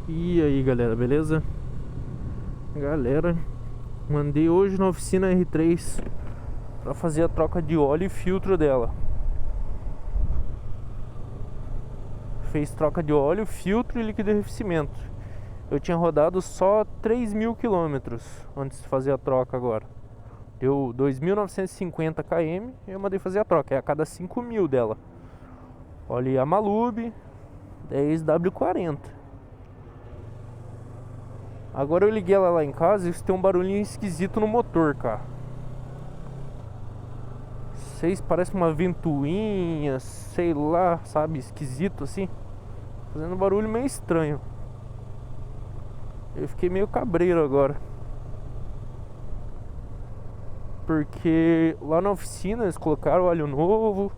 E aí galera, beleza? Galera, mandei hoje na oficina R3 pra fazer a troca de óleo e filtro dela. Fez troca de óleo, filtro e líquido de arrefecimento. Eu tinha rodado só 3.000 km antes de fazer a troca agora. Deu 2.950 km e eu mandei fazer a troca, é a cada 5.000 dela. Olha a Malube 10W40. Agora eu liguei ela lá em casa e tem um barulhinho esquisito no motor, cara. Vocês parece uma ventoinha, sei lá, sabe, esquisito assim. Fazendo um barulho meio estranho. Eu fiquei meio cabreiro agora. Porque lá na oficina eles colocaram óleo novo.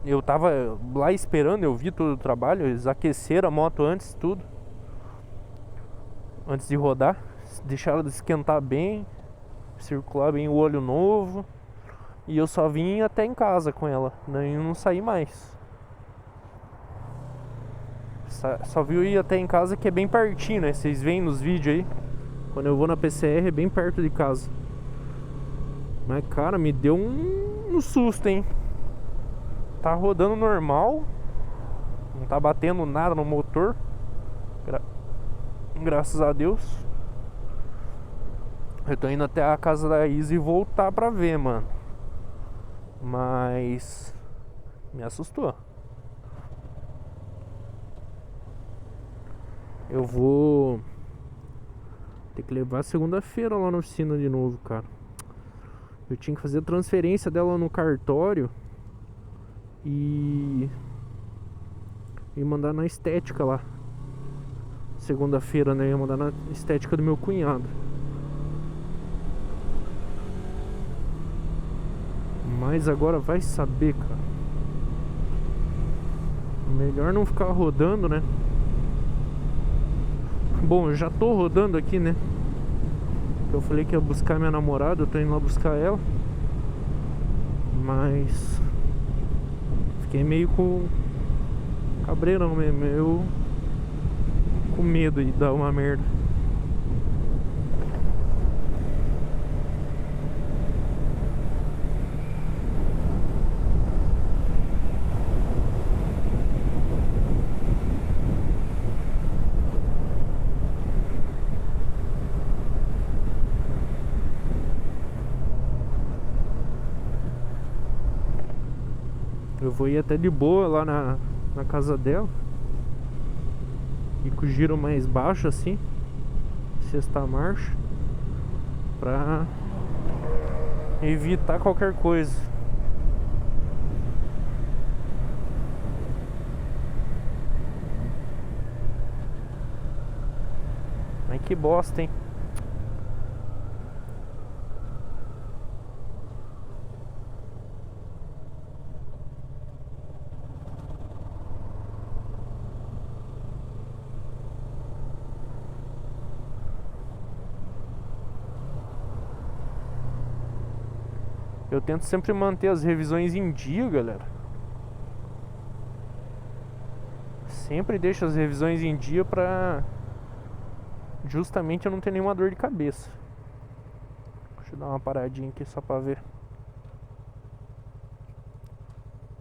Eu tava lá esperando, eu vi todo o trabalho. Eles aqueceram a moto antes, tudo. Antes de rodar. Deixaram ela esquentar bem. Circular bem o óleo novo. E eu só vim até em casa com ela, né? E não saí mais. Só vi eu ir até em casa, que é bem pertinho, né? Vocês veem nos vídeos aí. Quando eu vou na PCR é bem perto de casa. Mas cara, me deu um susto, hein? Tá rodando normal. Não tá batendo nada no motor. Graças a Deus. Eu tô indo até a casa da Isa e voltar pra ver, mano. Mas me assustou. Eu vou ter que levar segunda-feira lá na oficina de novo, cara. Eu tinha que fazer a transferência dela no cartório e mandar na estética lá. Segunda-feira, né? Ia mandar na estética do meu cunhado. Mas agora vai saber, cara. Melhor não ficar rodando, né? Bom, eu já tô rodando aqui, né? Eu falei que ia buscar minha namorada, eu tô indo lá buscar ela. Mas fiquei meio com cabreirão mesmo, meio com medo de dar uma merda. Eu vou ir até de boa lá na casa dela. E com o giro mais baixo assim, sexta marcha, pra evitar qualquer coisa. Mas que bosta, hein? Eu tento sempre manter as revisões em dia, galera. Sempre deixo as revisões em dia pra justamente eu não ter nenhuma dor de cabeça. Deixa eu dar uma paradinha aqui só pra ver.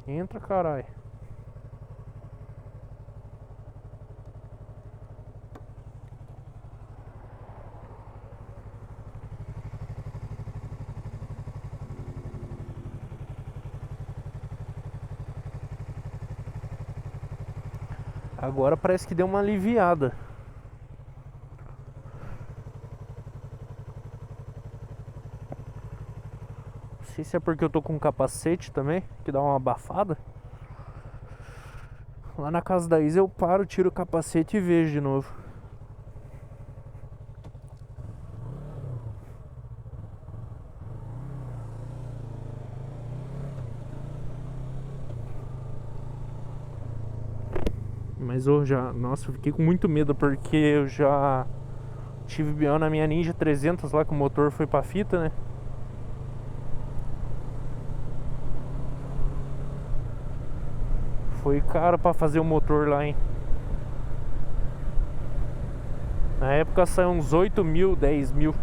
Entra, carai. Agora parece que deu uma aliviada. Não sei se é porque eu tô com um capacete também, que dá uma abafada. Lá na casa da Isa eu paro, tiro o capacete e vejo de novo. Mas eu já, nossa, eu fiquei com muito medo porque eu já tive BO na minha Ninja 300 lá, que o motor foi pra fita, né? Foi caro pra fazer o motor lá, hein? Na época saiu uns 8 mil, 10 mil.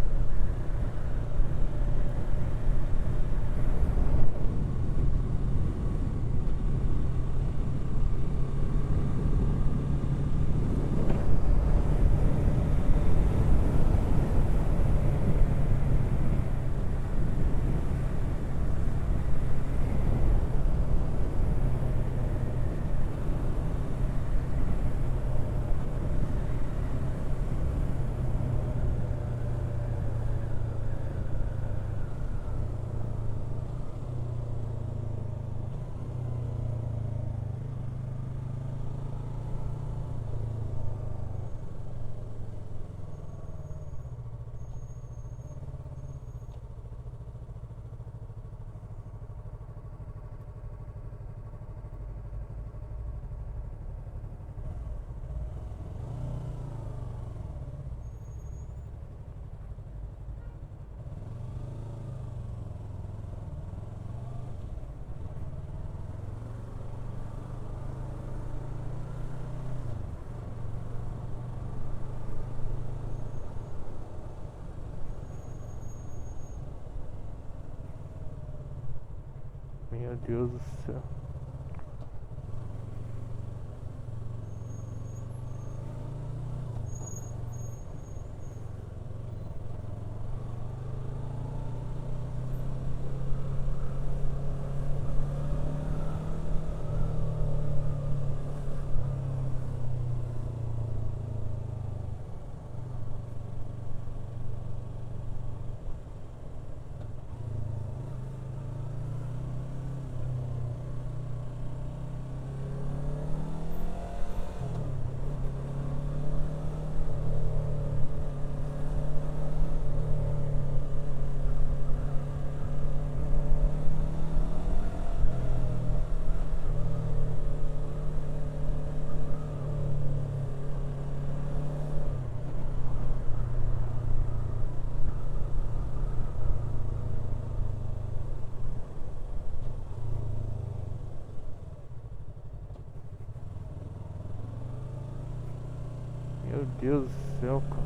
Meu Deus do céu. Meu Deus do céu, cara.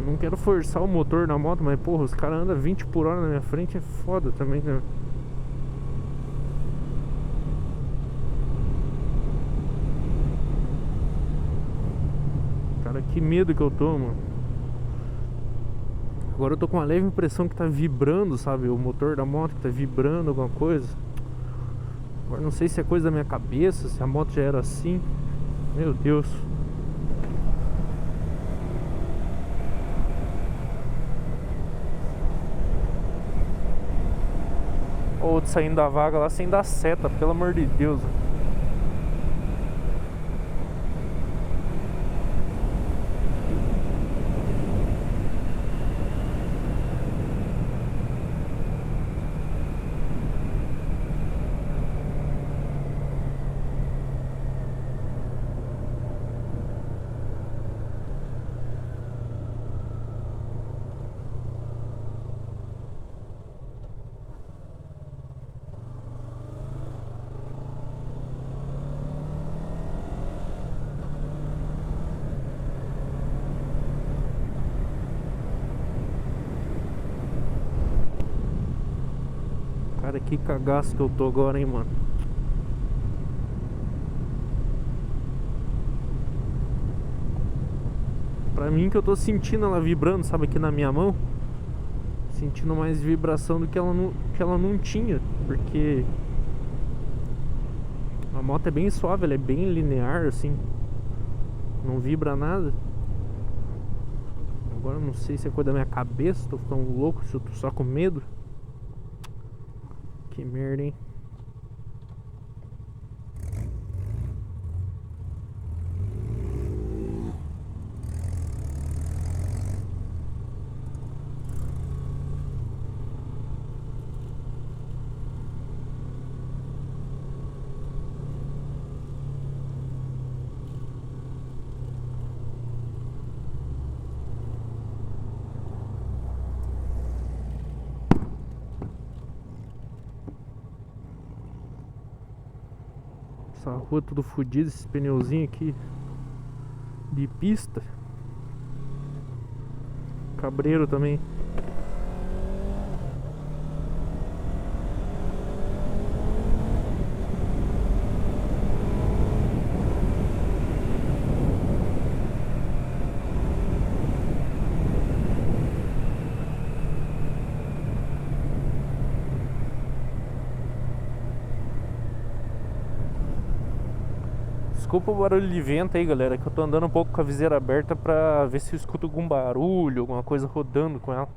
Não quero forçar o motor na moto, mas porra, os caras andam 20 por hora na minha frente, é foda também, né? Cara, que medo que eu tô, mano. Agora eu tô com uma leve impressão que tá vibrando, sabe? O motor da moto que tá vibrando alguma coisa. Agora não sei se é coisa da minha cabeça, se a moto já era assim. Meu Deus. Outro saindo da vaga lá sem dar seta, pelo amor de Deus. Cara, que cagaço que eu tô agora, hein, mano. Pra mim que eu tô sentindo ela vibrando, sabe, aqui na minha mão. Sentindo mais vibração do que ela não tinha. Porque a moto é bem suave, ela é bem linear, assim. Não vibra nada. Agora eu não sei se é coisa da minha cabeça, tô ficando louco, se eu tô só com medo. Que merda, hein? Essa rua tudo fodida, esses pneuzinhos aqui de pista. Cabreiro também. Desculpa o barulho de vento aí, galera, que eu tô andando um pouco com a viseira aberta pra ver se eu escuto algum barulho, alguma coisa rodando com ela.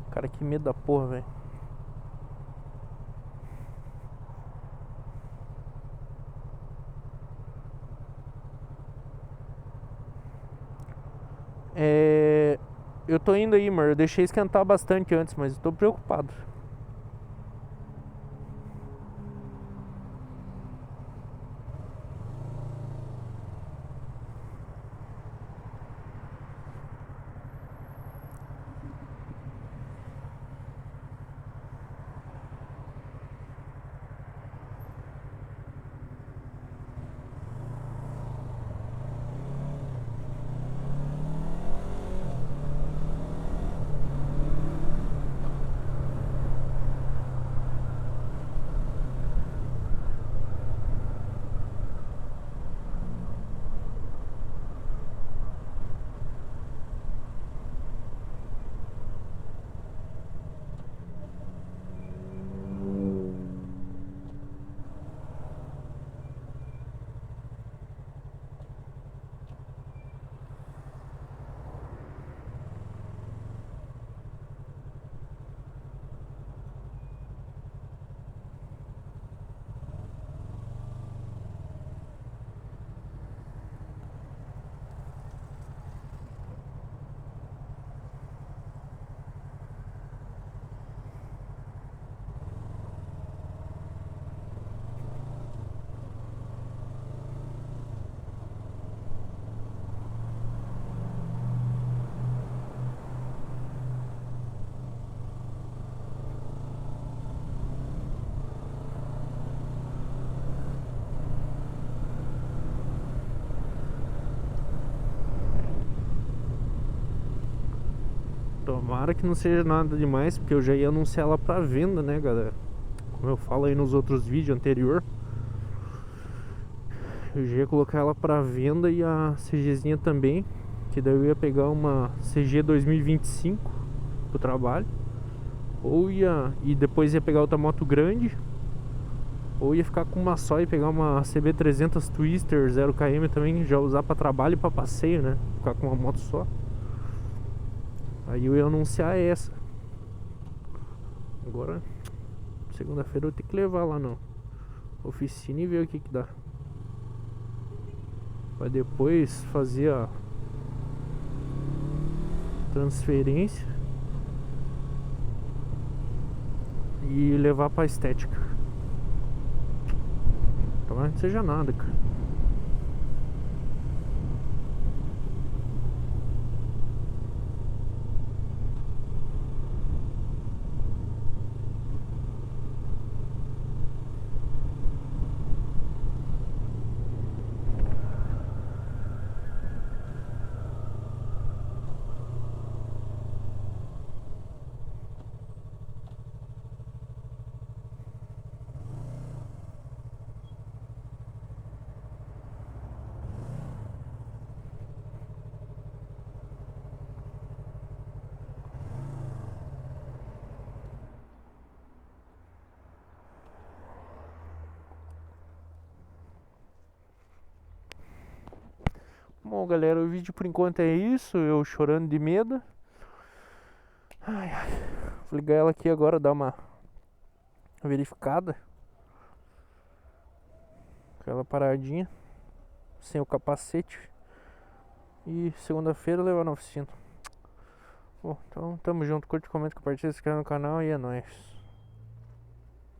Cara, que medo da porra, velho. Eu tô indo aí, mano. Eu deixei esquentar bastante antes, mas eu tô preocupado. Tomara que não seja nada demais, porque eu já ia anunciar ela pra venda, né, galera? Como eu falo aí nos outros vídeos anterior, eu já ia colocar ela pra venda e a CGzinha também. Que daí eu ia pegar uma CG 2025 pro trabalho. E depois ia pegar outra moto grande. Ou ia ficar com uma só e pegar uma CB300 Twister 0km também, já usar pra trabalho e pra passeio, né? Ficar com uma moto só. Aí eu ia anunciar essa. Agora, segunda-feira eu tenho que levar lá na oficina e ver o que que dá. Pra depois fazer a transferência e levar pra estética. Tomara que não seja nada, cara. Bom, galera, o vídeo por enquanto é isso. Eu chorando de medo. Ai, ai. Vou ligar ela aqui agora, dar uma verificada. Aquela paradinha, sem o capacete. E segunda-feira levar na oficina. Bom, então tamo junto. Curte, comenta, compartilha, se inscreve no canal e é nóis.